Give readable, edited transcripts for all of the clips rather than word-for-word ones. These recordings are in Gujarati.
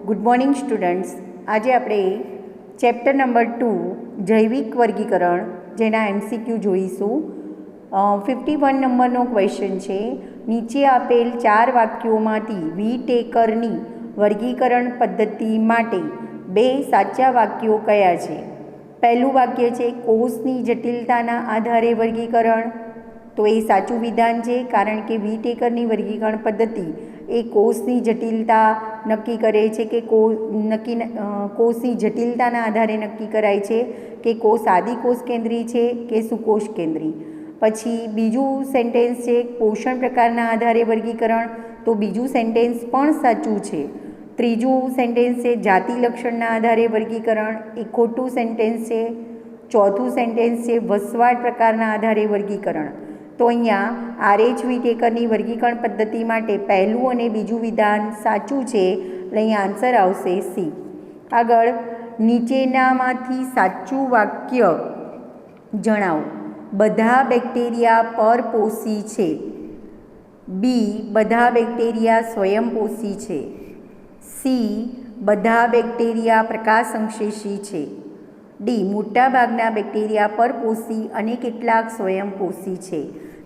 Good morning students. આજે આપણે ચેપ્ટર નંબર 2 જૈવિક વર્ગીકરણ જેના MCQ જોઈશું. 51 નંબરનો ક્વેશ્ચન છે. નીચે આપેલ 4 વાક્યોમાંથી વી-ટેકરની વર્ગીકરણ પદ્ધતિ માટે 2 સાચા વાક્યો કયા છે? પહેલું વાક્ય છે કોષની જટિલતાના આધારે વર્ગીકરણ. તો એ સાચું વિધાન છે, કારણ કે વી-ટેકરની વર્ગીકરણ પદ્ધતિ એ કોષની જટિલતા નક્કી કરે છે કે કોષની જટિલતાના આધારે નક્કી કરાય છે કે કોષ આદિકોષ કેન્દ્રી છે કે સુકોષ કેન્દ્રી. પછી બીજું સેન્ટેન્સ છે પોષણ પ્રકારના આધારે વર્ગીકરણ. તો બીજું સેન્ટેન્સ પણ સાચું છે. ત્રીજું સેન્ટેન્સ છે જાતિ લક્ષણના આધારે વર્ગીકરણ. એ ખોટું સેન્ટેન્સ છે. ચોથું સેન્ટેન્સ છે વસવાટ પ્રકારના આધારે વર્ગીકરણ. તો અહીંયા RH વી-ટેકરની વર્ગીકરણ પદ્ધતિ માટે પહેલું અને બીજું વિધાન સાચું છે. એટલે અહીંયા આન્સર આવશે સી. આગળ નીચેનામાંથી સાચું વાક્ય જણાવો. બધા બેક્ટેરિયા પરપોષી છે. બી બધા બેક્ટેરિયા સ્વયંપોષી છે. સી બધા બેક્ટેરિયા પ્રકાશસંશ્લેષી છે. ડી મોટાભાગના બેક્ટેરિયા પરપોષી અને કેટલાક સ્વયંપોષી છે.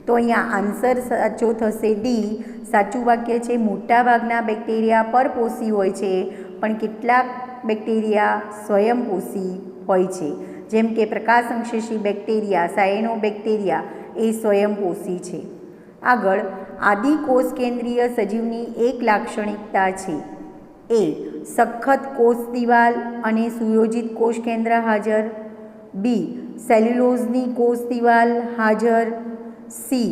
તો અહીંયા આન્સર સાચો થશે ડી. સાચું વાક્ય છે મોટાભાગના બેક્ટેરિયા પરપોષી હોય છે, પણ કેટલાક બેક્ટેરિયા સ્વયંપોષી હોય છે. જેમ કે પ્રકાશસંશ્લેષી બેક્ટેરિયા, સાયનોબેક્ટેરિયા એ સ્વયંપોષી છે. આગળ આદિકોષ કેન્દ્રીય સજીવની એક લાક્ષણિકતા છે. એ સખત કોષ દિવાલ અને સુયોજિત કોષ કેન્દ્ર હાજર. બી સેલ્યુલોઝની કોષ દિવાલ હાજર. સી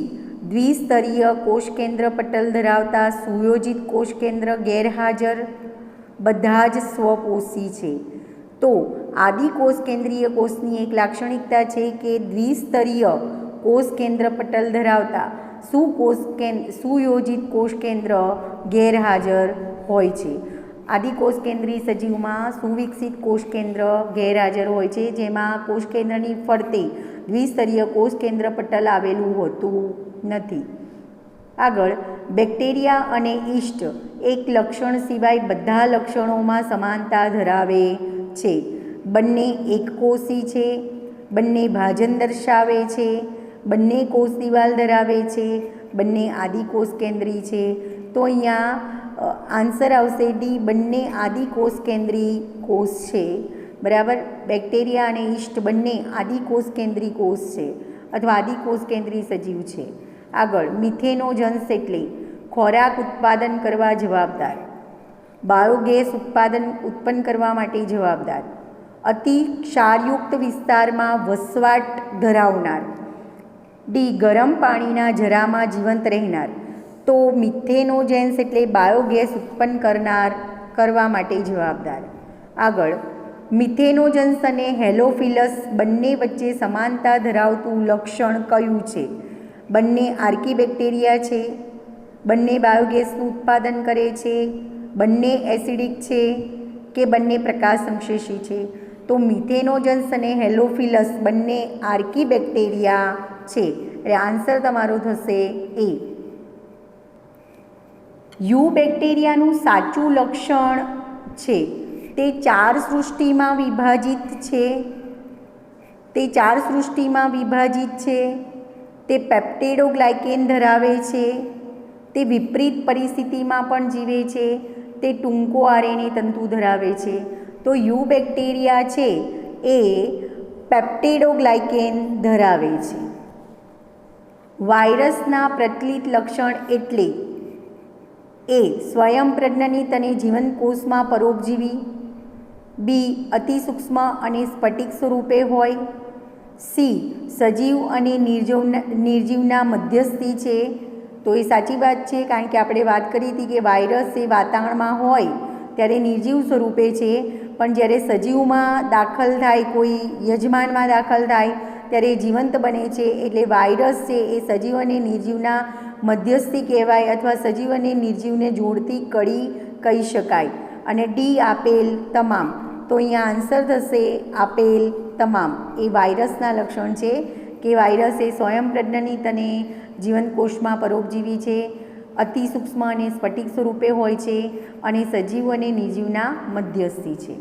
દ્વિસ્તરીય કોષ કેન્દ્ર પટલ ધરાવતા સુયોજિત કોષ કેન્દ્ર ગેરહાજર. બધા જ સ્વપોષી છે. તો આદિકોષ કેન્દ્રીય કોષની એક લાક્ષણિકતા છે કે દ્વિસ્તરીય કોષ કેન્દ્ર પટલ ધરાવતા સુયોજિત કોષ કેન્દ્ર ગેરહાજર હોય છે. આદિકોષ કેન્દ્રી સજીવમાં સુવિકસિત કોષ કેન્દ્ર ગેરહાજર હોય છે, જેમાં કોષ કેન્દ્રની ફરતે દ્વિસ્તરીય કોષ કેન્દ્ર પટલ આવેલું હોતું નથી. આગળ બેક્ટેરિયા અને યીસ્ટ એક લક્ષણ સિવાય બધા લક્ષણોમાં સમાનતા ધરાવે છે. બંને એકકોષી છે. બંને ભાજન દર્શાવે છે. બંને કોષ દિવાલ ધરાવે છે. બંને આદિકોષ કેન્દ્રી છે. તો અહીંયા આન્સર આવશે ડી. બંને આદિકોષ કેન્દ્રી કોષ છે. બરાબર. બેક્ટેરિયા અને યીસ્ટ બંને આદિકોષ કેન્દ્રી કોષ છે અથવા આદિકોષ કેન્દ્રી સજીવ છે. આગળ મિથેનોજન્સ એટલે ખોરાક ઉત્પાદન કરવા જવાબદાર. બાયોગેસ ઉત્પન્ન કરવા માટે જવાબદાર. અતિ ક્ષારયુક્ત વિસ્તારમાં વસવાટ ધરાવનાર. ડી ગરમ પાણીના જરામાં જીવંત રહેનાર. તો મિથેનોજેન્સ એટલે બાયોગેસ ઉત્પન્ન કરવા માટે જવાબદાર. આગળ મિથેનોજન્સ અને હેલોફિલસ બંને વચ્ચે સમાનતા ધરાવતું લક્ષણ કયું છે? બંને આર્કીબેક્ટેરિયા છે. બંને બાયોગેસનું ઉત્પાદન કરે છે. બંને એસિડિક છે કે બંને પ્રકાશસંશ્લેષી છે? તો મિથેનોજન્સ અને હેલોફિલસ બંને આર્કીબેક્ટેરિયા છે. એટલે આન્સર તમારો થશે એ. યુ બેક્ટેરિયાનું સાચું લક્ષણ છે. તે 4 સૃષ્ટિમાં વિભાજિત છે. તે પેપ્ટિડોગ્લાયકેન ધરાવે છે. તે વિપરીત પરિસ્થિતિમાં પણ જીવે છે. તે ટૂંકો આરએનએ તંતુ ધરાવે છે. તો યુ બેક્ટેરિયા છે એ પેપ્ટિડોગ્લાયકેન ધરાવે છે. વાયરસના પ્રચલિત લક્ષણ એટલે એ સ્વયં પ્રજનનિત અને જીવંત કોષમાં પરોપજીવી. બી અતિસૂક્ષ્મ અને સ્ફટિક સ્વરૂપે હોય. સી સજીવ અને નિર્જીવના મધ્યસ્થી છે. તો એ સાચી વાત છે, કારણ કે આપણે વાત કરી હતી કે વાયરસ એ વાતાવરણમાં હોય ત્યારે નિર્જીવ સ્વરૂપે છે, પણ જ્યારે સજીવમાં દાખલ થાય, કોઈ યજમાનમાં દાખલ થાય ત્યારે જીવંત બને છે. એટલે વાયરસ છે એ સજીવ અને નિર્જીવના મધ્યસ્થી કહેવાય અથવા સજીવ અને નિર્જીવને જોડતી કડી કહી શકાય. અને ડી આપેલ તમામ. તો અહીંયા આન્સર થશે આપેલ તમામ. એ વાયરસના લક્ષણ છે કે વાયરસ એ સ્વયં પ્રજનનિત અને જીવંત કોષમાં પરોપજીવી છે. અતિ સૂક્ષ્મ અને સ્ફટિક સ્વરૂપે હોય છે અને સજીવ અને નિર્જીવના મધ્યસ્થી છે.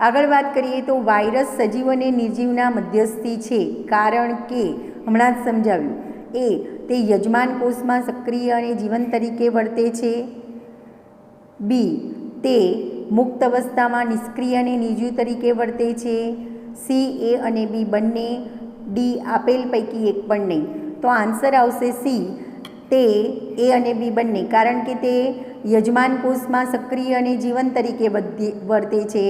આગળ વાત કરીએ તો વાયરસ સજીવ અને નિર્જીવના મધ્યસ્થી છે કારણ કે હમણાં જ સમજાવ્યું તે યજમાન કોષમાં સક્રિય અને જીવંત તરીકે વર્તે છે. બી તે મુક્ત અવસ્થામાં નિષ્ક્રિય અને નિર્જીવ તરીકે વર્તે છે. સી એ અને બી બંને. ડી આપેલ પૈકી એક પણ નહીં. તો આન્સર આવશે સી તે એ અને બી બંને, કારણ કે તે યજમાન કોષમાં સક્રિય અને જીવંત તરીકે વર્તે છે,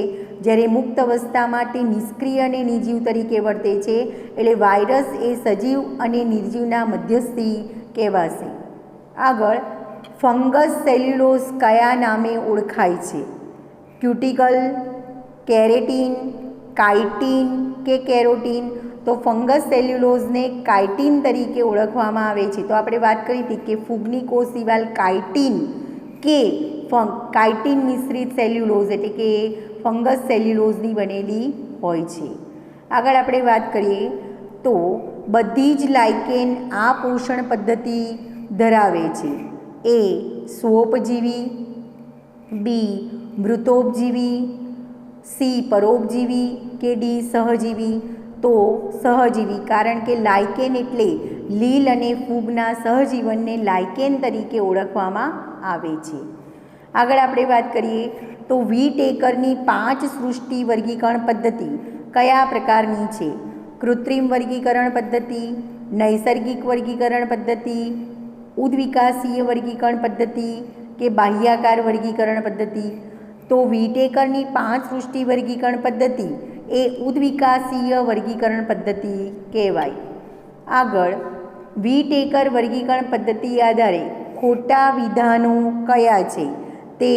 જ્યારે મુક્ત અવસ્થામાં તે નિષ્ક્રિય અને નિર્જીવ તરીકે વર્તે છે. એટલે વાયરસ એ સજીવ અને નિર્જીવના મધ્યસ્થી કહેવાશે. આગળ ફંગસ સેલ્યુલોઝ કયા નામે ઓળખાય છે? ક્યુટિકલ, કેરેટીન, કાઇટીન કે કેરોટીન? તો ફંગસ સેલ્યુલોઝને કાઇટીન તરીકે ઓળખવામાં આવે છે. તો આપણે વાત કરી હતી કે ફૂગની કોષ દિવાલ કાઇટીન કે કાઇટીન મિશ્રિત સેલ્યુલોઝ એટલે કે ફંગસ સેલ્યુલોઝની બનેલી હોય છે. આગળ આપણે વાત કરીએ તો બધી જ લાઇકેન આ પોષણ પદ્ધતિ ધરાવે છે. એ સ્વોપજીવી, બી મૃતોપજીવી, સી પરોપજીવી કે ડી સહજીવી? તો સહજીવી, કારણ કે લાઇકેન એટલે લીલ અને ફૂગના સહજીવનને લાઇકેન તરીકે ઓળખવામાં આવે છે. આગળ આપણે વાત કરીએ તો વીટેકરની 5 સૃષ્ટિ વર્ગીકરણ પદ્ધતિ કયા પ્રકારની છે? કૃત્રિમ વર્ગીકરણ પદ્ધતિ, નૈસર્ગિક વર્ગીકરણ પદ્ધતિ, ઉદ્વિકાસીય વર્ગીકરણ પદ્ધતિ કે બાહ્યાકાર વર્ગીકરણ પદ્ધતિ? તો વીટેકરની 5 સૃષ્ટિ વર્ગીકરણ પદ્ધતિ એ ઉદ્વિકાસીય વર્ગીકરણ પદ્ધતિ કહેવાય. આગળ વીટેકર વર્ગીકરણ પદ્ધતિ આધારે ખોટા વિધાનો કયા છે તે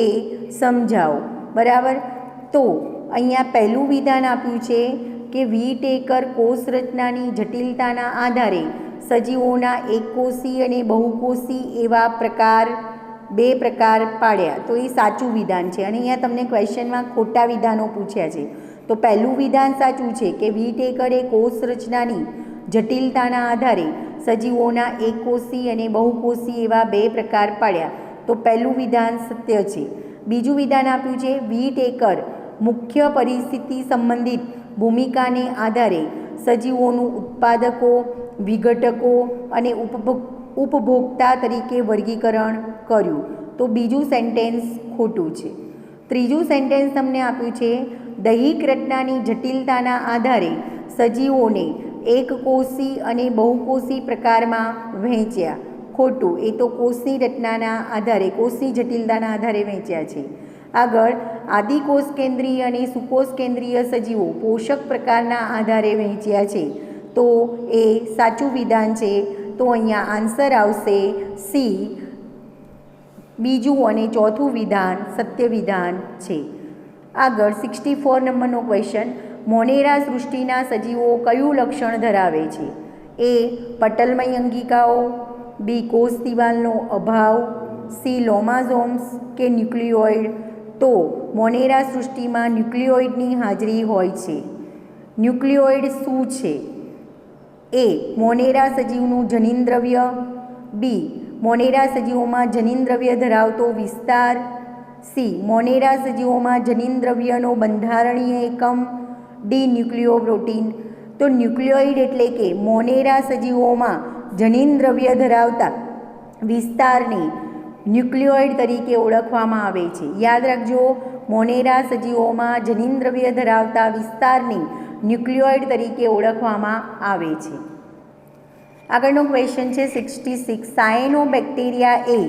સમજાવો. બરાબર, તો અહીંયા પહેલું વિધાન આપ્યું છે કે વીટેકર કોષ રચનાની જટિલતાના આધારે સજીવોના એકકોષી અને બહુકોષી એવા બે પ્રકાર પાડ્યા. તો એ સાચું વિધાન છે અને અહીંયા તમને ક્વેશ્ચનમાં ખોટા વિધાનો પૂછ્યા છે. તો પહેલું વિધાન સાચું છે કે વીટેકરે કોષ રચનાની જટિલતાના આધારે સજીવોના એકકોષી અને બહુકોષી એવા 2 પ્રકાર પાડ્યા. તો પહેલું વિધાન સત્ય છે. બીજું વિધાન આપ્યું છે વીટેકર મુખ્ય પરિસ્થિતિ સંબંધિત ભૂમિકાને આધારે સજીવોનું ઉત્પાદકો, વિઘટકો અને ઉપભોક્તા તરીકે વર્ગીકરણ કર્યું. તો બીજું સેન્ટેન્સ ખોટું છે. ત્રીજું સેન્ટેન્સ તમને આપ્યું છે દૈહિક રચનાની જટિલતાના આધારે સજીવોને એકકોષી અને બહુકોષી પ્રકારમાં વહેંચ્યા. ખોટું, એ તો કોષની રચનાના આધારે, કોષની જટિલતાના આધારે વહેંચ્યા છે. આગળ આદિકોષ કેન્દ્રીય અને સુકોષ કેન્દ્રીય સજીવો પોષક પ્રકારના આધારે વહેંચ્યા છે. તો એ સાચું વિધાન છે. તો અહીંયા આન્સર આવશે સી, બીજું અને ચોથું વિધાન સત્ય વિધાન છે. આગળ 64 નંબરનો ક્વેશ્ચન, મોનેરા સૃષ્ટિના સજીવો કયું લક્ષણ ધરાવે છે? એ પટલમય અંગિકાઓ, બી કોષ દિવાલનો અભાવ, સી લોમાઝોમ્સ કે ન્યુક્લિયોઇડ? તો મોનેરા સૃષ્ટિમાં ન્યુક્લિયોઇડની હાજરી હોય છે. ન્યુક્લિયોઇડ શું છે? એ મોનેરા સજીવનું જનીનદ્રવ્ય, બી મોનેરા સજીવોમાં જનીનદ્રવ્ય ધરાવતો વિસ્તાર, સી મોનેરા સજીવોમાં જનીનદ્રવ્યનો બંધારણીય એકમ, ડી ન્યુક્લિયોપ્રોટીન? તો ન્યુક્લિયોઇડ એટલે કે મોનેરા સજીવોમાં જનીનદ્રવ્ય ધરાવતા વિસ્તારને ન્યુક્લિયોઇડ તરીકે ઓળખવામાં આવે છે. યાદ રાખજો, મોનેરા સજીવોમાં જનીનદ્રવ્ય ધરાવતા વિસ્તારને ન્યુક્લિયોઇડ તરીકે ઓળખવામાં આવે છે. આગળનો ક્વેશ્ચન છે 66, સાયનોબેક્ટેરિયા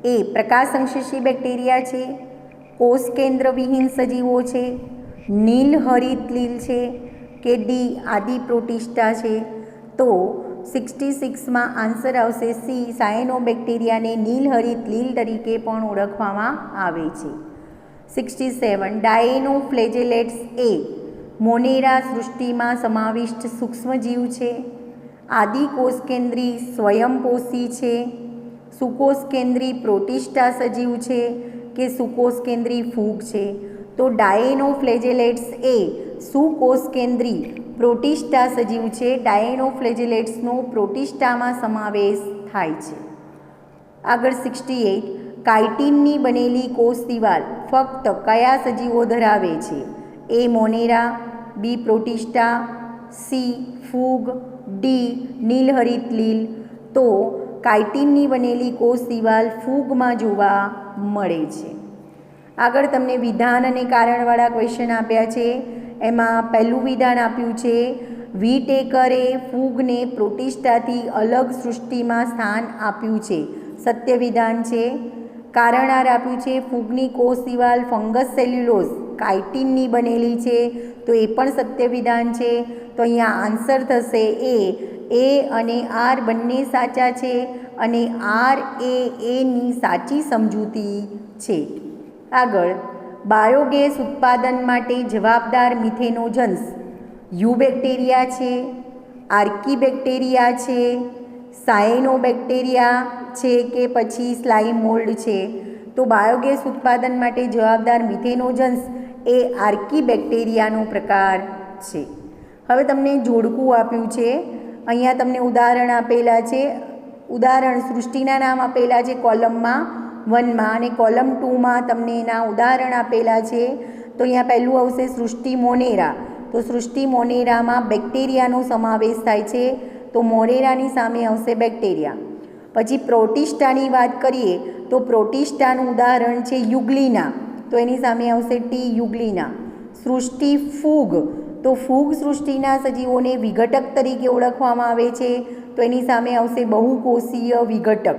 એ પ્રકાશસંશ્લેષી બેક્ટેરિયા છે, કોષ કેન્દ્રવિહીન સજીવો છે, નીલહરિત લીલ છે કે ડી આદિ પ્રોટિસ્ટા છે? તો 66માં આન્સર આવશે સી, સાયનોબેક્ટેરિયાને નીલહરિત લીલ તરીકે પણ ઓળખવામાં આવે છે. 67, ડાયનોફ્લેજેલેટ્સ એ મોનેરા સૃષ્ટિમાં સમાવિષ્ટ સૂક્ષ્મજીવ છે, આદિકોષ કેન્દ્રી સ્વયંપોષી છે, સુકોષ કેન્દ્રી પ્રોટિસ્ટા સજીવ છે કે સુકોષ કેન્દ્રી ફૂગ છે? તો ડાયનોફ્લેજેલેટ્સ એ સુકોષ કેન્દ્રી પ્રોટિસ્ટા સજીવ છે. ડાયનોફ્લેજેલેટ્સનો પ્રોટિસ્ટામાં સમાવેશ થાય છે. આગળ 68 કાઇટિનની બનેલી કોષ દિવાલ ફક્ત કયા સજીવો ધરાવે છે? એ મોનેરા, બી પ્રોટિસ્ટા, સી ફૂગ, ડી નીલહરિત લીલ. તો કાઇટિનની બનેલી કોષ દિવાલ ફૂગમાં જોવા મળે છે. આગળ તમને વિધાન અને કારણવાળા ક્વેશ્ચન આપ્યા છે. એમાં પહેલું વિધાન આપ્યું છે, વિટેકરે ફૂગને પ્રોટિસ્ટાથી અલગ સૃષ્ટિમાં સ્થાન આપ્યું છે. સત્ય વિધાન છે. કારણ આર આપ્યું છે, ફૂગની કોષ દિવાલ ફંગસ સેલ્યુલોઝ કાઇટિનની બનેલી છે. તો એ પણ સત્ય વિધાન છે. તો અહીંયા આન્સર થશે એ અને આર બંને સાચા છે અને આર એની સાચી સમજૂતી છે. આગળ બાયોગેસ ઉત્પાદન માટે જવાબદાર મિથેનોજન્સ યુબેક્ટેરિયા છે, આર્કીબેક્ટેરિયા છે, સાયનોબેક્ટેરિયા છે કે પછી સ્લાઇમ મોલ્ડ છે? તો બાયોગેસ ઉત્પાદન માટે જવાબદાર મિથેનોજન્સ એ આર્કીબેક્ટેરિયાનો પ્રકાર છે. હવે તમને જોડકું આપ્યું છે. અહીંયા તમને ઉદાહરણ આપેલા છે. ઉદાહરણ સૃષ્ટિના નામ આપેલા છે કોલમમાં 1માં અને કોલમ 2માં તમને એના ઉદાહરણ આપેલા છે. તો અહીંયા પહેલું આવશે સૃષ્ટિ મોનેરા. તો સૃષ્ટિ મોનેરામાં બેક્ટેરિયાનો સમાવેશ થાય છે. તો મોનેરાની સામે આવશે બેક્ટેરિયા. પછી પ્રોટિસ્ટાની વાત કરીએ તો પ્રોટિસ્ટાનું ઉદાહરણ છે યુગ્લિના. તો એની સામે આવશે ટી યુગ્લિના. સૃષ્ટિ ફૂગ. તો ફૂગ સૃષ્ટિના સજીવોને વિઘટક તરીકે ઓળખવામાં આવે છે. તો એની સામે આવશે બહુકોષીય વિઘટક.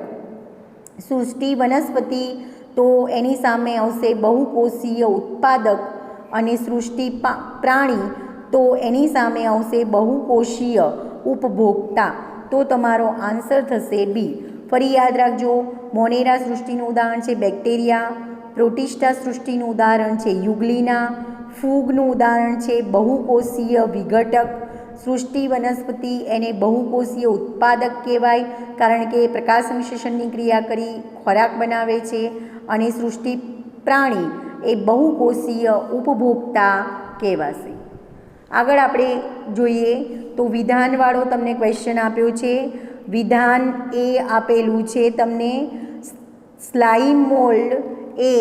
સૃષ્ટિ વનસ્પતિ. તો એની સામે આવશે બહુકોષીય ઉત્પાદક. અને સૃષ્ટિ પ્રાણી. તો એની સામે આવશે બહુકોષીય ઉપભોક્તા. તો તમારો આન્સર થશે બી. ફરી યાદ રાખજો, મોનેરા સૃષ્ટિનું ઉદાહરણ છે બેક્ટેરિયા, પ્રોટિસ્ટા સૃષ્ટિનું ઉદાહરણ છે યુગ્લિના, ફૂગનું ઉદાહરણ છે બહુકોષીય વિઘટક. સૃષ્ટિ વનસ્પતિ એને બહુકોષીય ઉત્પાદક કહેવાય કારણ કે પ્રકાશ સંશ્લેષણની ક્રિયા કરી ખોરાક બનાવે છે. અને સૃષ્ટિ પ્રાણી એ બહુકોષીય ઉપભોક્તા કહેવાશે. આગળ આપણે જોઈએ તો વિધાનવાળો તમને ક્વેશ્ચન આપ્યો છે. વિધાન એ આપેલું છે તમને, સ્લાઇમ મોલ્ડ એ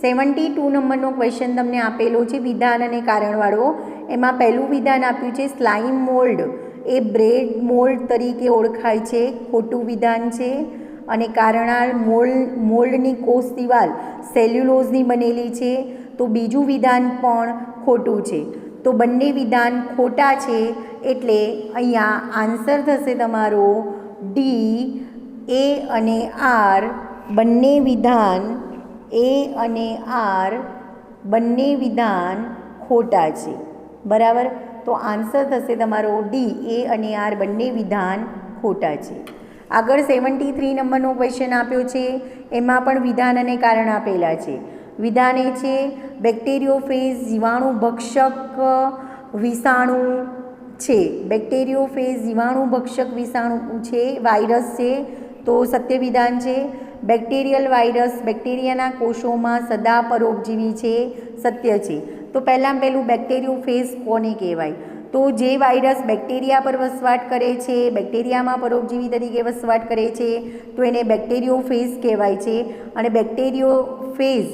72 નંબરનો ક્વેશ્ચન તમને આપેલો છે વિધાન અને કારણવાળો. એમાં પહેલું વિધાન આપ્યું છે સ્લાઇમ મોલ્ડ એ બ્રેડ મોલ્ડ તરીકે ઓળખાય છે. ખોટું વિધાન છે. અને કારણાળ મોલ્ડની કોષ દિવાલ સેલ્યુલોઝની બનેલી છે. તો બીજું વિધાન પણ ખોટું છે. તો બંને વિધાન ખોટા છે એટલે અહીંયા આન્સર થશે તમારો ડી. એ અને આર બંને વિધાન બંને વિધાન ખોટા છે. બરાબર. તો આન્સર થશે તમારો ડી. એ અને આર બંને વિધાન ખોટા છે. આગળ 73 નંબરનો ક્વેશ્ચન આપ્યો છે. એમાં પણ વિધાન અને કારણ આપેલા છે. વિધાન એ છે બેક્ટેરિયોફેજ જીવાણુ ભક્ષક વિષાણુ છે. બેક્ટેરિયોફેજ જીવાણુ ભક્ષક વિષાણુ છે, વાયરસ છે. તો સત્ય વિધાન છે. બેક્ટેરિયલ વાયરસ બેક્ટેરિયાના કોષોમાં સદા પરોપજીવી છે. સત્ય છે. તો પહેલું બેક્ટેરિયોફેજ કોને કહેવાય? તો જે વાયરસ બેક્ટેરિયા પર વસવાટ કરે છે, બેક્ટેરિયામાં પરોપજીવી તરીકે વસવાટ કરે છે, તો એને બેક્ટેરિયોફેજ કહેવાય છે. અને બેક્ટેરિયોફેજ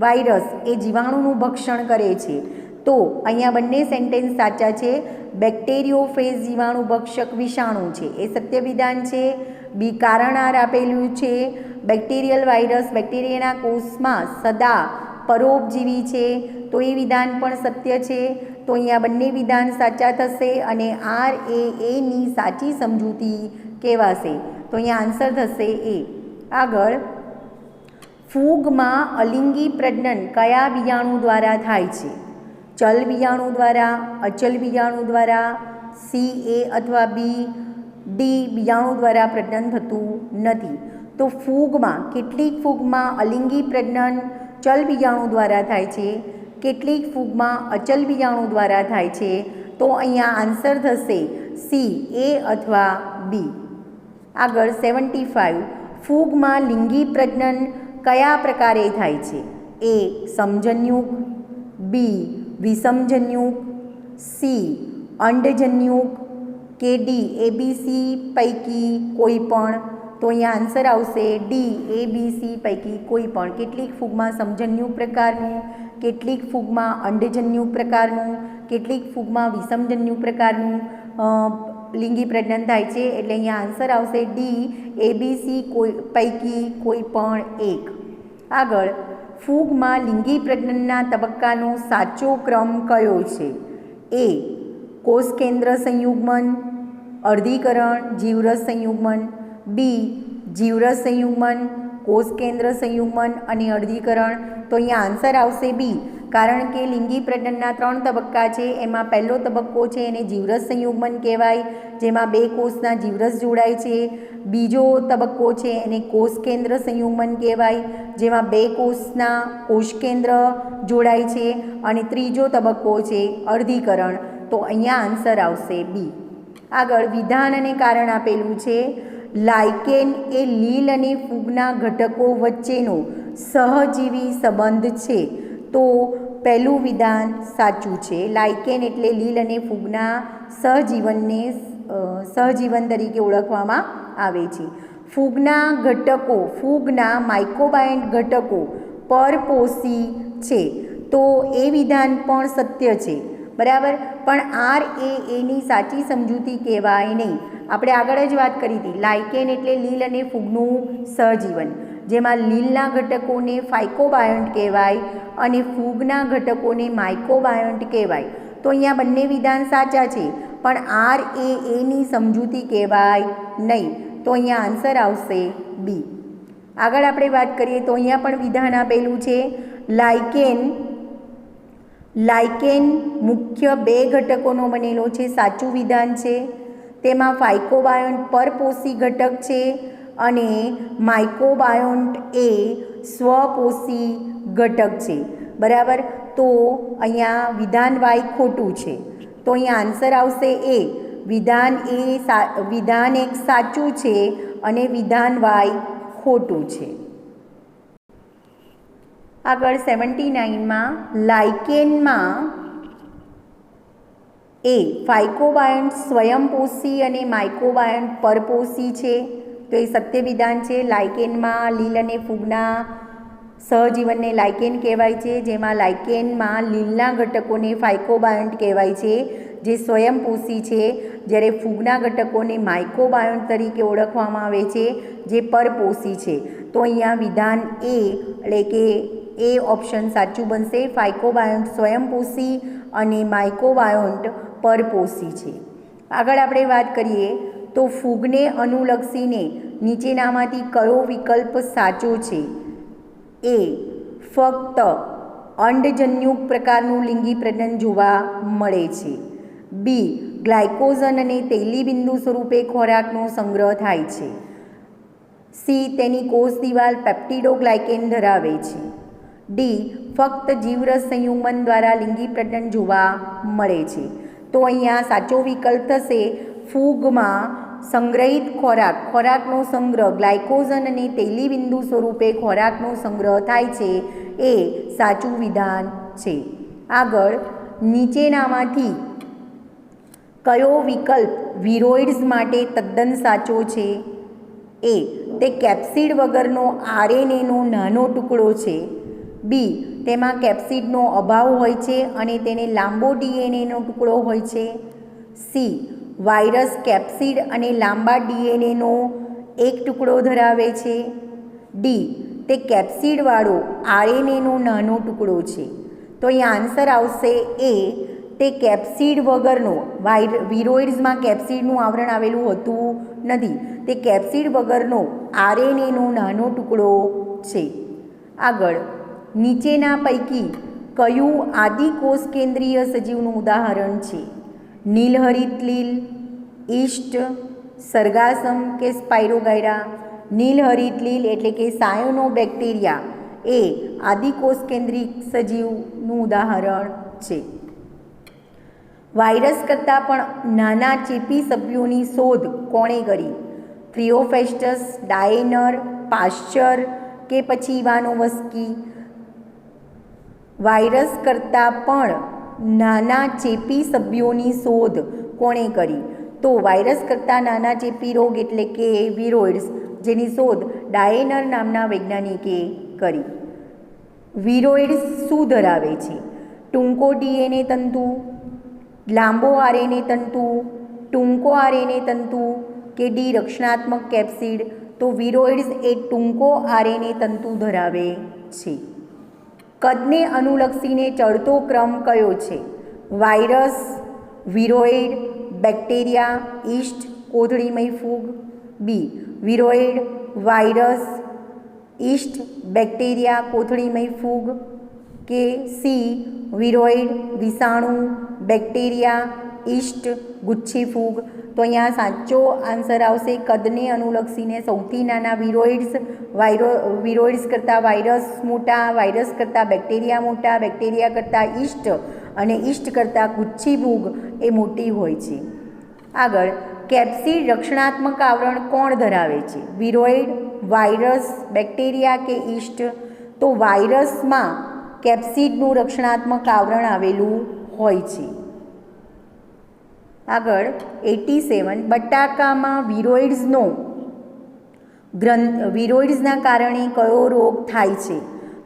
વાયરસ એ જીવાણુનું ભક્ષણ કરે છે. તો અહીંયા બંને સેન્ટેન્સ સાચા છે. બેક્ટેરિયોફેજ જીવાણુ ભક્ષક વિષાણુ છે એ સત્ય વિધાન છે. બી કારણ આર આપેલું છે બેક્ટેરિયલ વાયરસ બેક્ટેરિયાના કોષમાં સદા પરોપજીવી છે. તો એ વિધાન પણ સત્ય છે. તો અહીંયા બંને વિધાન સાચા થશે અને આર એની સાચી સમજૂતી કહેવાશે. તો અહીંયા આન્સર થશે એ. આગળ ફૂગમાં અલિંગી પ્રજનન કયા બીજાણુ દ્વારા થાય છે? ચલ બીજાણુ દ્વારા, અચલ બીજાણુ દ્વારા, સી એ અથવા બી, ડી બીજાણુ દ્વારા પ્રજનન થતું નથી. તો કેટલીક ફૂગમાં અલિંગી પ્રજનન ચલ બીજાણુ દ્વારા થાય છે, કેટલીક ફૂગમાં અચલ બીજાણુ દ્વારા થાય છે. તો અહીંયા આન્સર થશે સી, એ અથવા બી. આગળ 75 ફૂગમાં લિંગી પ્રજનન કયા પ્રકારે થાય છે? એ સમજન્યુક, બી વિષમજન્યુક, સી અંડજન્યુક કે ડી ABC પૈકી કોઈ પણ? તો અહીંયા આન્સર આવશે ડી ABC પૈકી કોઈ પણ. કેટલીક ફૂગમાં સમજન્યુ પ્રકારનું, કેટલીક ફૂગમાં અંડજન્યુ પ્રકારનું, કેટલીક ફૂગમાં વિષમજન્યુ પ્રકારનું લિંગી પ્રજનન થાય છે. એટલે અહીંયા આન્સર આવશે ડી ABC પૈકી કોઈ પણ એક. આગળ, ફૂગમાં લિંગી પ્રજનનના તબક્કાનો સાચો ક્રમ કયો છે? એ કોષ કેન્દ્ર સંયુગ્મન, અર્ધીકરણ, જીવરસ સંયુગ્મન, બી જીવરસ સંયુગ્મન, કોષ કેન્દ્ર સંયુગ્મન અને અર્ધીકરણ. તો અહીંયા આન્સર આવશે બી, કારણ કે લિંગી પ્રજનનના 3 તબક્કા છે. એમાં પહેલો તબક્કો છે એને જીવરસ સંયુગ્મન કહેવાય, જેમાં 2 કોષના જીવરસ જોડાય છે. બીજો તબક્કો છે એને કોષ કેન્દ્ર સંયુગ્મન કહેવાય, જેમાં 2 કોષના કોષ કેન્દ્ર જોડાય છે. અને ત્રીજો તબક્કો છે અર્ધીકરણ. તો અહીંયા આન્સર આવશે બી. આગળ, વિધાન અને કારણ આપેલું છે. લાઇકેન એ લીલ અને ફૂગના ઘટકો વચ્ચેનો સહજીવી સંબંધ છે. તો પહેલું વિધાન સાચું છે. લાઇકેન એટલે લીલ અને ફૂગના સહજીવન તરીકે ઓળખવામાં આવે છે. ફૂગના ઘટકો, ફૂગના માઇક્રોબાયન્ટ ઘટકો પરપોષી છે. તો એ વિધાન પણ સત્ય છે, બરાબર. પણ RAAની સાચી સમજૂતી કહેવાય નહીં. આપણે આગળ જ વાત કરી હતી, લાઇકેન એટલે લીલ અને ફૂગનું સહજીવન, જેમાં લીલના ઘટકોને ફાઇકોબાયોન્ટ કહેવાય અને ફૂગના ઘટકોને માઇક્રોબાયોન્ટ કહેવાય. તો અહીંયા બંને વિધાન સાચા છે, પણ RAAની સમજૂતી કહેવાય નહીં. તો અહીંયા આન્સર આવશે બી. આગળ આપણે વાત કરીએ તો અહીંયા પણ વિધાન આપેલું છે. લાઇકેન મુખ્ય 2 ઘટકોનો બનેલો છે, સાચું વિધાન છે. તેમાં ફાઇકોબાયોન્ટ પરપોષી ઘટક છે અને માઇક્રોબાયોન્ટ એ સ્વપોષી ઘટક છે, બરાબર. તો અહીંયા વિધાન વાય ખોટું છે. તો અહીંયા આન્સર આવશે એ. વિધાન એક સાચું છે અને વિધાન વાય ખોટું છે. આગળ 79માં, લાઇકેનમાં એ ફાઇકોબાયોન્ટ સ્વયંપોષી અને માઇક્રોબાયોન્ટ પરપોષી છે. તો એ સત્ય વિધાન છે. લાઇકેનમાં લીલ અને ફૂગના સહજીવનને લાઇકેન કહેવાય છે, જેમાં લાઇકેનમાં લીલના ઘટકોને ફાઇકોબાયોન્ટ કહેવાય છે, જે સ્વયંપોષી છે, જ્યારે ફૂગના ઘટકોને માઇક્રોબાયોન્ટ તરીકે ઓળખવામાં આવે છે, જે પરપોષી છે. તો અહીંયા વિધાન એ એટલે કે એ ઓપ્શન સાચું બનશે. ફાઇકોબાયોન્ટ સ્વયંપોષી અને માઇક્રોબાયોન્ટ પરપોષી છે. આગળ આપણે વાત કરીએ તો ફૂગને અનુલક્ષીને નીચેનામાંથી કયો વિકલ્પ સાચો છે? એ ફક્ત અંડજન્યુ પ્રકારનું લિંગી પ્રજનન જોવા મળે છે. બી ગ્લાયકોઝન અને તેલીબિંદુ સ્વરૂપે ખોરાકનો સંગ્રહ થાય છે. સી તેની કોષ દિવાલ પેપ્ટિડોગ્લાયકેન ધરાવે છે. ડી ફક્ત જીવરસ સંયુગ્મન દ્વારા લિંગી પ્રજનન જોવા મળે છે. તો અહીંયા સાચો વિકલ્પ થશે ફૂગમાં સંગ્રહિત ખોરાકનો સંગ્રહ ગ્લાયકોઝન અને તેલીબિંદુ સ્વરૂપે ખોરાકનો સંગ્રહ થાય છે, એ સાચું વિધાન છે. આગળ, નીચેનામાંથી કયો વિકલ્પ વિરોઇડ્સ માટે તદ્દન સાચો છે? એ તે કેપ્સિડ વગરનો RNAનો નાનો ટુકડો છે. બી તેમાં કેપ્સિડનો અભાવ હોય છે અને તેને લાંબો DNAનો ટુકડો હોય છે. સી વાયરસ કેપ્સિડ અને લાંબા DNAનો એક ટુકડો ધરાવે છે. ડી તે કેપ્સિડવાળો RNAનો નાનો ટુકડો છે. તો અહીંયા આન્સર આવશે એ. તે કેપ્સિડ વગરનો, વિરોઇડ્સમાં કેપ્સિડનું આવરણ આવેલું હોતું નથી. તે કેપ્સિડ વગરનો RNAનો નાનો ટુકડો છે. આગળ, નીચેના પૈકી કયું આદિકોષ કેન્દ્રીય સજીવનું ઉદાહરણ છે? નીલહરિત લીલ, ઈસ્ટ, સરગાસમ કે સ્પાઇરોગાયરા? નીલહરિત લીલ એટલે કે સાયનોબેક્ટેરિયા એ આદિકોષ કેન્દ્રિત સજીવનું ઉદાહરણ છે. વાયરસ કરતાં પણ નાના ચેપી સભ્યોની શોધ કોણે કરી? થિયોફેસ્ટસ, ડાયનર, પાશ્ચર કે પછી ઇવાનોવસ્કી? વાયરસ કરતાં પણ નાના ચેપી સભ્યોની શોધ કોણે કરી? તો વાયરસ કરતાં નાના ચેપી રોગ એટલે કે વિરોઇડ્સ, જેની શોધ ડાયેનર નામના વૈજ્ઞાનિકે કરી. વિરોઇડ્સ શું ધરાવે છે? ટૂંકો ડીએનએ તંતુ, લાંબો આરએનએ તંતુ, ટૂંકો આરએનએ તંતુ કે ડી રક્ષણાત્મક કેપ્સિડ? તો વિરોઇડ્સ એ ટૂંકો આરએનએ તંતુ ધરાવે છે. કદને અનુલક્ષીને ચડતો ક્રમ કયો છે? વાયરસ, વિરોઇડ, બેક્ટેરિયા, ઈસ્ટ, કોથળીમય ફૂગ? બી વિરોઇડ, વાયરસ, ઈસ્ટ, બેક્ટેરિયા, કોથળીમય ફૂગ? કે સી વિરોઇડ, વિષાણુ, બેક્ટેરિયા, ઈસ્ટ, ગુચ્છી ફૂગ? તો અહીંયા સાચો આન્સર આવશે કદને અનુલક્ષીને સૌથી નાના વિરોઇડ્સ, વિરોઇડ્સ કરતાં વાયરસ મોટા, વાયરસ કરતાં બેક્ટેરિયા મોટા, બેક્ટેરિયા કરતાં ઈસ્ટ અને ઈસ્ટ કરતાં ગુચ્છી ફૂગ એ મોટી હોય છે. આગળ, કેપ્સિડ રક્ષણાત્મક આવરણ કોણ ધરાવે છે? વિરોઇડ, વાયરસ, બેક્ટેરિયા કે ઈસ્ટ? તો વાયરસમાં કેપ્સિડનું રક્ષણાત્મક આવરણ આવેલું હોય છે. આગળ 87, બટાકામાં વિરોઇડ્સના કારણે કયો રોગ થાય છે?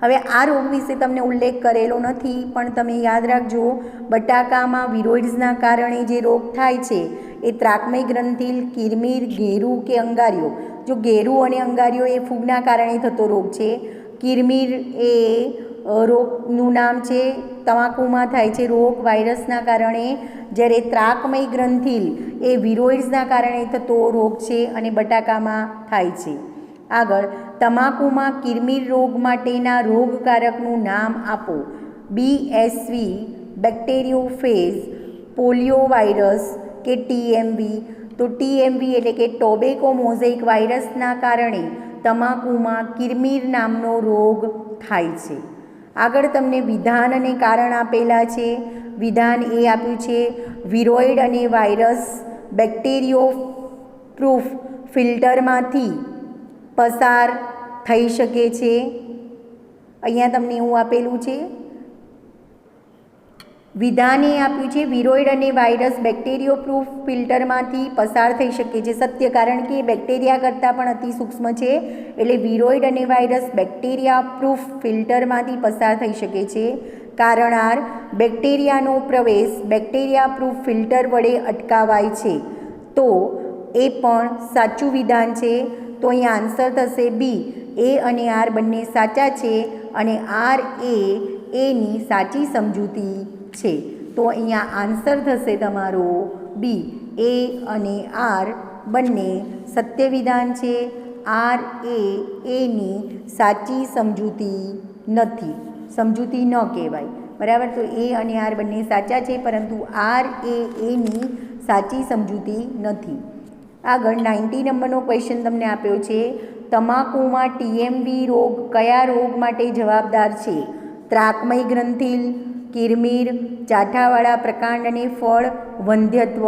હવે આ રોગ વિશે તમને ઉલ્લેખ કરેલો નથી, પણ તમે યાદ રાખજો, બટાકામાં વિરોઇડ્સના કારણે જે રોગ થાય છે એ ત્રાકમય ગ્રંથિલ, કિરમીર, ઘેરું કે અંગારીઓ? જો ઘેરું અને અંગારીઓ એ ફૂગના કારણે થતો રોગ છે. કિરમીર એ રોગનું નામ છે, તમાકુમાં થાય છે રોગ વાયરસના કારણે, જ્યારે ત્રાકમય ગ્રંથિલ એ વિરોઇડ્સના કારણે થતો રોગ છે અને બટાકામાં થાય છે. આગળ, તમાકુમાં કિરમીર રોગ માટેના રોગકારકનું નામ આપો. બીએસવી, બેક્ટેરિયોફેજ, પોલિયોવાયરસ કે ટીએમવી? તો ટીએમવી એટલે કે ટોબેકો મોઝેઇક વાયરસના કારણે તમાકુમાં કિરમીર નામનો રોગ થાય છે. આગળ તમને વિધાન અને કારણ આપેલા છે. વિધાન એ આપ્યું છે, વિરોઇડ અને વાયરસ બેક્ટેરિયો પ્રૂફ ફિલ્ટરમાંથી પસાર થઈ શકે છે. અહીંયા તમને એવું આપેલું છે. વિધાન એ આપ્યું છે, વિરોઇડ અને વાયરસ બેક્ટેરિયો પ્રૂફ ફિલ્ટરમાંથી પસાર થઈ શકે છે. સત્ય, કારણ કે બેક્ટેરિયા કરતાં પણ અતિ સૂક્ષ્મ છે, એટલે વિરોઇડ અને વાયરસ બેક્ટેરિયા પ્રૂફ ફિલ્ટરમાંથી પસાર થઈ શકે છે. કારણ આર, બેક્ટેરિયાનો પ્રવેશ બેક્ટેરિયા પ્રૂફ ફિલ્ટર વડે અટકાવાય છે. તો એ પણ સાચું વિધાન છે. તો અહીંયા આન્સર થશે બી. એ અને આર બંને સાચા છે અને આર એ એની સાચી સમજૂતી છે. તો અહીંયા આન્સર થશે તમારો બી. એ અને આર બંને સત્ય વિધાન છે. આર એ એની સાચી સમજૂતી નથી, સમજૂતી ન કહેવાય. બરાબર? તો એ અને આર બંને સાચા છે, પરંતુ આર એ એની સાચી સમજૂતી નથી. આગળ 90 નંબરનો ક્વેશ્ચન તમને આપ્યો છે, તમાકુમાં ટીએમવી રોગ કયા રોગ માટે જવાબદાર છે? ત્રાકમય ગ્રંથિલ, કિરમીર, ચાઠાવાળા પ્રકાંડ અને ફળ વંધ્યત્વ?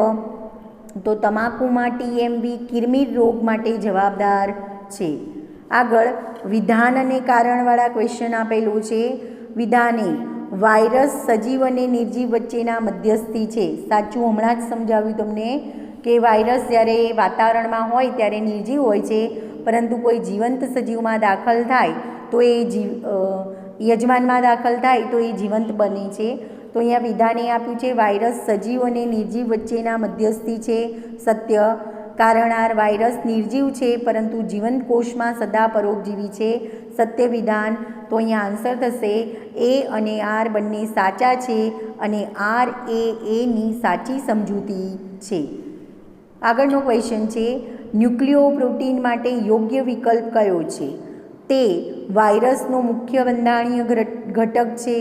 તો તમાકુમાં ટીએમવી કિરમીર રોગ માટે જવાબદાર છે. આગળ વિધાન અને કારણવાળા ક્વેશ્ચન આપેલું છે. વિધાને, વાયરસ સજીવ અને નિર્જીવ વચ્ચેના મધ્યસ્થી છે. સાચું, હમણાં જ સમજાવ્યું તમને કે વાયરસ જ્યારે વાતાવરણમાં હોય ત્યારે નિર્જીવ હોય છે, પરંતુ કોઈ જીવંત સજીવમાં દાખલ થાય તો એ યજમાનમાં દાખલ થાય તો એ જીવંત બને છે. તો અહીંયા વિધાને આપ્યું છે, વાયરસ સજીવ અને નિર્જીવ વચ્ચેના મધ્યસ્થી છે. સત્ય. કારણ આર, વાયરસ નિર્જીવ છે પરંતુ જીવંત કોષમાં સદા પરોપજીવી છે. સત્ય વિધાન. તો અહીંયા આન્સર થશે એ અને આર બંને સાચા છે અને આર એ એની સાચી સમજૂતી છે. આગળનો ક્વેશ્ચન છે, ન્યુક્લિયોપ્રોટીન માટે યોગ્ય વિકલ્પ કયો છે? તે વાયરસનો મુખ્ય બંધારણીય ઘટક છે,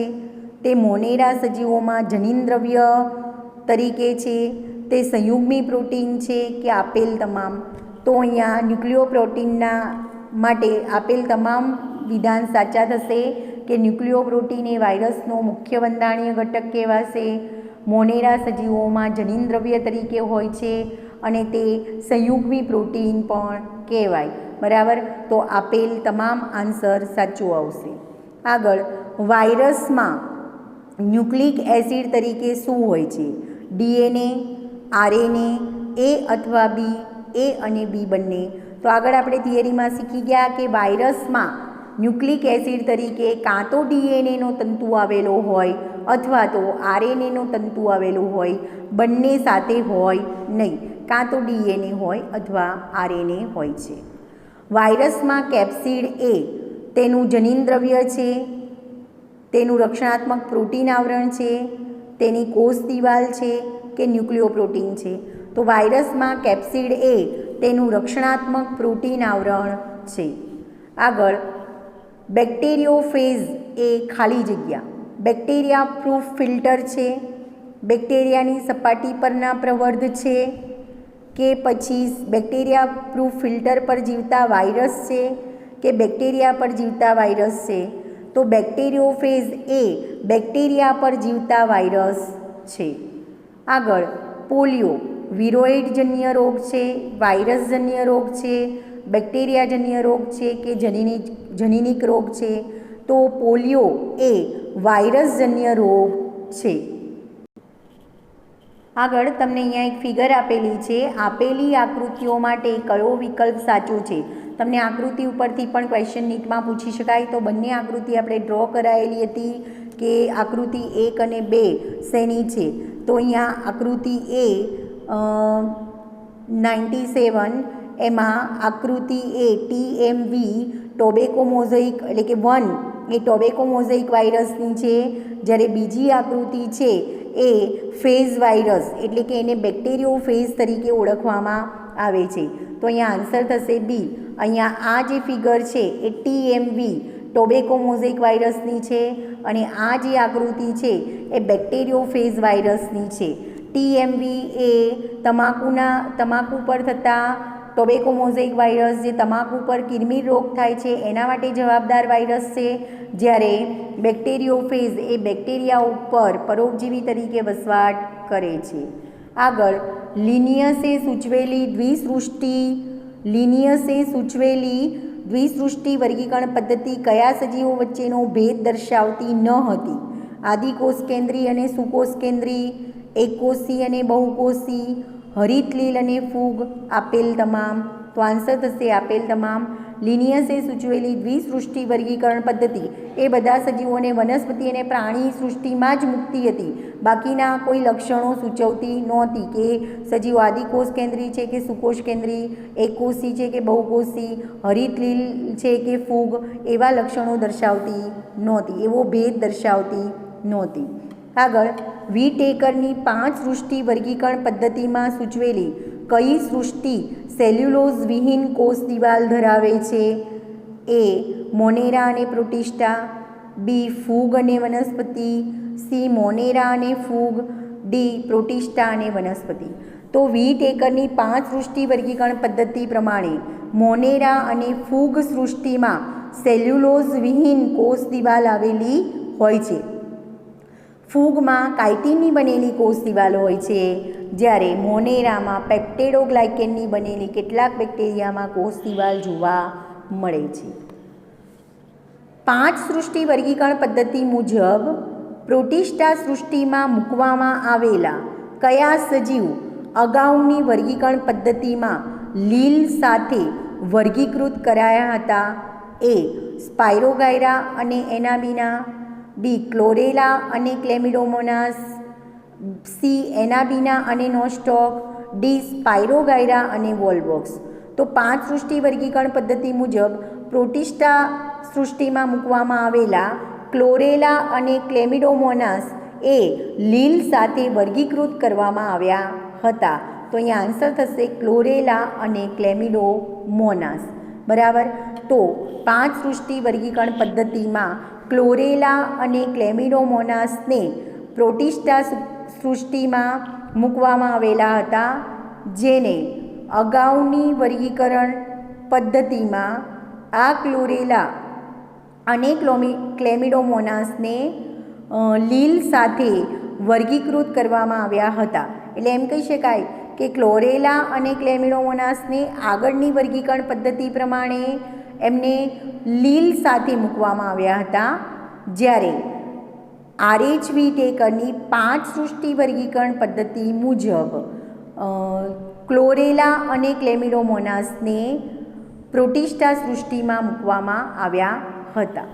તે મોનેરા સજીવોમાં જનીનદ્રવ્ય તરીકે છે, તે સંયુગ્મી પ્રોટીન છે કે આપેલ તમામ? તો અહીંયા ન્યુક્લિયોપ્રોટીનના માટે આપેલ તમામ વિધાન સાચા થશે કે ન્યુક્લિયોપ્રોટીન એ વાયરસનો મુખ્ય બંધારણીય ઘટક કહેવાશે, મોનેરા સજીવોમાં જનીનદ્રવ્ય તરીકે હોય છે અને તે સંયુગ્મી પ્રોટીન પણ કહેવાય. બરાબર? તો આપેલ તમામ આન્સર સાચું આવશે. આગળ, વાયરસમાં ન્યુક્લિક એસિડ તરીકે શું હોય છે? ડીએનએ, આરએનએ, એ અથવા બી, એ અને બી બંને. તો આગળ આપણે થિયરીમાં શીખી ગયા કે વાયરસમાં ન્યુક્લિક એસિડ તરીકે કાં તો ડીએનએનો તંતુ આવેલો હોય અથવા તો આરએનએનો તંતુ આવેલું હોય, બંને સાથે હોય નહીં. કાં તો ડીએનએ હોય અથવા આરએનએ હોય છે. વાયરસમાં કેપ્સિડ એ તેનું જનીન દ્રવ્ય છે, તેનું રક્ષણાત્મક પ્રોટીન આવરણ છે, તેની કોષ દિવાલ છે કે ન્યુક્લિયોપ્રોટીન છે. તો વાયરસમાં કેપ્સિડ એ તેનું રક્ષણાત્મક પ્રોટીન આવરણ છે. આગળ બેક્ટેરિયોફેઝ એ ખાલી જગ્યા, બેક્ટેરિયા પ્રૂફ ફિલ્ટર છે, બેક્ટેરિયાની સપાટી પરના પ્રવર્ધ છે કે પછી બેક્ટેરિયા પ્રૂફ ફિલ્ટર પર જીવતા વાયરસ છે કે બેક્ટેરિયા પર જીવતા વાયરસ છે. તો બેક્ટેરિયોફેઝ એ બેક્ટેરિયા પર જીવતા વાયરસ છે. આગળ પોલિયો વિરોઇડજન્ય રોગ છે, વાયરસજન્ય રોગ છે, બેક્ટેરિયાજન્ય રોગ છે કે જનીનિક રોગ છે. તો પોલિયો એ વાયરસજન્ય રોગ છે. આગળ તમને અહીંયા એક ફિગર આપેલી છે. આપેલી આકૃતિઓ માટે કયો વિકલ્પ સાચો છે? તમને આકૃતિ ઉપરથી પણ ક્વેશ્ચન નીટમાં પૂછી શકાય. તો બંને આકૃતિ આપણે ડ્રો કરાયેલી હતી કે આકૃતિ 1 અને 2 શેની છે? તો અહીંયા આકૃતિ એ 97 એમાં આકૃતિ એ TMV ટોબેકો મોઝેઇક એટલે કે 1 એ ટોબેકો મોઝેઇક વાયરસની છે, જ્યારે બીજી આકૃતિ છે એ ફેઝ વાયરસ એટલે કે એને બેક્ટેરિયોફેઝ તરીકે ઓળખવામાં આવે છે. તો અહીંયા આન્સર થશે બી. અહીંયા આ જે ફિગર છે એ TMV ટોબેકો મોઝેઇક વાયરસની છે અને આ જે આકૃતિ છે એ બેક્ટેરિયોફેઝ વાયરસની છે. TMV એ તમાકુ પર થતા ટોબેકો મોઝેઇક વાયરસ, જે તમાકુ પર કિરમિર રોગ થાય છે એના માટે જવાબદાર વાયરસ છે, જ્યારે બેક્ટેરિયોફેઝ એ બેક્ટેરિયા ઉપર પરોપજીવી તરીકે વસવાટ કરે છે. આગળ લિનિયસે સૂચવેલી દ્વિસૃષ્ટિ વર્ગીકરણ પદ્ધતિ કયા સજીવો વચ્ચેનો ભેદ દર્શાવતી ન હતી? આદિકોષ કેન્દ્રી અને સુકોષ કેન્દ્રી, એકકોષી અને બહુકોષી, હરિત લીલ અને ફૂગ, આપેલ તમામ. તો આન્સર થશે આપેલ તમામ. લિનિયસે સૂચવેલી દ્વિસૃષ્ટિ વર્ગીકરણ પદ્ધતિ એ બધા સજીવોને વનસ્પતિ અને પ્રાણી સૃષ્ટિમાં જ મૂકતી હતી, બાકીના કોઈ લક્ષણો સૂચવતી નહોતી કે સજીવો આદિકોષ કેન્દ્રી છે કે સુકોષ કેન્દ્રી, એકકોષી છે કે બહુકોષી, હરિત લીલ છે કે ફૂગ, એવા લક્ષણો દર્શાવતી નહોતી, એવો ભેદ દર્શાવતી નહોતી. આગળ વીટેકરની 5 સૃષ્ટિ વર્ગીકરણ પદ્ધતિમાં સૂચવેલી કઈ સૃષ્ટિ સેલ્યુલોઝ વિહીન કોષ દિવાલ ધરાવે છે? એ મોનેરા અને પ્રોટિસ્ટા, બી ફૂગ અને વનસ્પતિ, સી મોનેરા અને ફૂગ, ડી પ્રોટિસ્ટા અને વનસ્પતિ. તો વીટેકરની 5 સૃષ્ટિ વર્ગીકરણ પદ્ધતિ પ્રમાણે મોનેરા અને ફૂગ સૃષ્ટિમાં સેલ્યુલોઝ વિહીન કોષ દિવાલ આવેલી હોય છે. ફૂગમાં કાઇટિનની બનેલી કોષ દિવાલ હોય છે, જ્યારે મોનેરામાં પેપ્ટેડોગ્લાયકેનની બનેલી કેટલાક બેક્ટેરિયામાં કોષ દિવાલ જોવા મળે છે. 5 સૃષ્ટિ વર્ગીકરણ પદ્ધતિ મુજબ પ્રોટિસ્ટા સૃષ્ટિમાં મૂકવામાં આવેલા કયા સજીવ અગાઉની વર્ગીકરણ પદ્ધતિમાં લીલ સાથે વર્ગીકૃત કરાયા હતા? એ સ્પાયરોગાયરા અને એનાબીના, બી ક્લોરેલા અને ક્લેમિડોમોનાસ, સી એનાબીના અને નોસ્ટોક, ડી સ્પાયરોગાયરા અને વોલ્વોક્સ. તો 5 સૃષ્ટિ વર્ગીકરણ પદ્ધતિ મુજબ પ્રોટિસ્ટા સૃષ્ટિમાં મૂકવામાં આવેલા ક્લોરેલા અને ક્લેમિડોમોનાસ એ લીલ સાથે વર્ગીકૃત કરવામાં આવ્યા હતા. તો અહીંયા આન્સર થશે ક્લોરેલા અને ક્લેમિડોમોનાસ. બરાબર. તો 5 સૃષ્ટિ વર્ગીકરણ પદ્ધતિમાં ક્લોરેલા અને ક્લેમિડોમોનાસને પ્રોટિસ્ટા સૃષ્ટિમાં મૂકવામાં આવેલા હતા, જેને અગાઉની વર્ગીકરણ પદ્ધતિમાં આ ક્લોરેલા અને ક્લેમિડોમોનાસને લીલ સાથે વર્ગીકૃત કરવામાં આવ્યા હતા. એટલે એમ કહી શકાય કે ક્લોરેલા અને ક્લેમિડોમોનાસને આગળની વર્ગીકરણ પદ્ધતિ પ્રમાણે એમને લીલ સાથે મૂકવામાં આવ્યા હતા, જ્યારે RH વીટેકરની 5 સૃષ્ટિ વર્ગીકરણ પદ્ધતિ મુજબ ક્લોરેલા અને ક્લેમિડોમોનાસને પ્રોટિસ્ટા સૃષ્ટિમાં મૂકવામાં આવ્યા હતા.